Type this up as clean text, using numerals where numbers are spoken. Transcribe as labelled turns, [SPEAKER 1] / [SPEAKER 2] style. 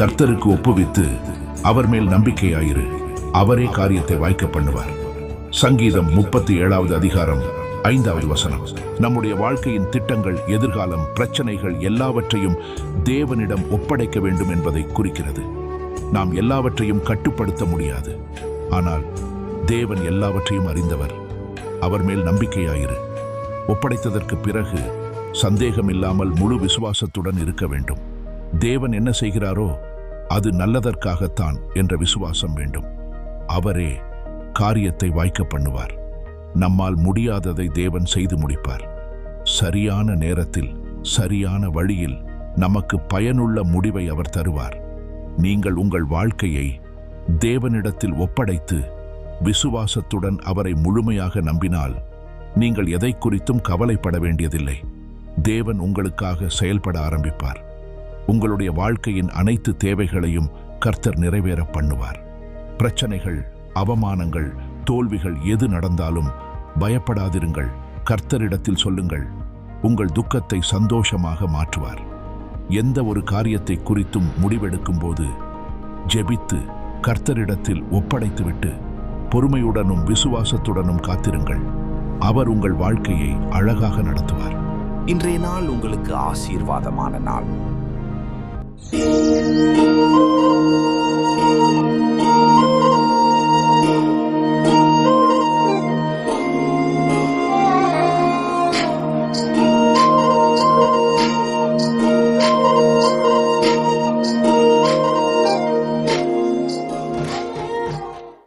[SPEAKER 1] கர்த்தருக்கு ஒப்புவித்து அவர் மேல் நம்பிக்கையாயிரு. அவரே காரியத்தை வாய்க்க பண்ணுவார். சங்கீதம் 37வது அதிகாரம் 5வது வசனம். நம்முடைய வாழ்க்கையின் திட்டங்கள், எதிர்காலம், பிரச்சனைகள் எல்லாவற்றையும் தேவனிடம் ஒப்படைக்க வேண்டும் என்பதை குறிக்கிறது. நாம் எல்லாவற்றையும் கட்டுப்படுத்த முடியாது. ஆனால் தேவன் எல்லாவற்றையும் அறிந்தவர். அவர் மேல் நம்பிக்கையாயிரு. ஒப்படைத்ததற்கு பிறகு சந்தேகம் இல்லாமல் முழு விசுவாசத்துடன் இருக்க வேண்டும். தேவன் என்ன செய்கிறாரோ அது நல்லதற்காகத்தான் என்ற விசுவாசம் வேண்டும். அவரே காரியத்தை வாய்க்க பண்ணுவார். நம்மால் முடியாததை தேவன் செய்து முடிப்பார். சரியான நேரத்தில், சரியான வழியில் நமக்கு பயனுள்ள முடிவை அவர் தருவார். நீங்கள் உங்கள் வாழ்க்கையை தேவனிடத்தில் ஒப்படைத்து விசுவாசத்துடன் அவரை முழுமையாக நம்பினால் நீங்கள் எதை குறித்தும் கவலைப்பட வேண்டியதில்லை. தேவன் உங்களுக்காக செயல்பட ஆரம்பிப்பார். உங்களுடைய வாழ்க்கையின் அனைத்து தேவைகளையும் கர்த்தர் நிறைவேற பண்ணுவார். பிரச்சனைகள், அவமானங்கள், தோல்விகள் எது நடந்தாலும் பயப்படாதிருங்கள். கர்த்தரிடத்தில் சொல்லுங்கள். உங்கள் துக்கத்தை சந்தோஷமாக மாற்றுவார். எந்த ஒரு காரியத்தை குறித்தும் முடிவெடுக்கும் போது ஜெபித்து கர்த்தரிடத்தில் ஒப்படைத்துவிட்டு பொறுமையுடனும் விசுவாசத்துடனும் காத்திருங்கள். அவர் உங்கள் வாழ்க்கையை அழகாக நடத்துவார்.
[SPEAKER 2] இன்றைய நாள் உங்களுக்கு ஆசீர்வாதமான நாள்.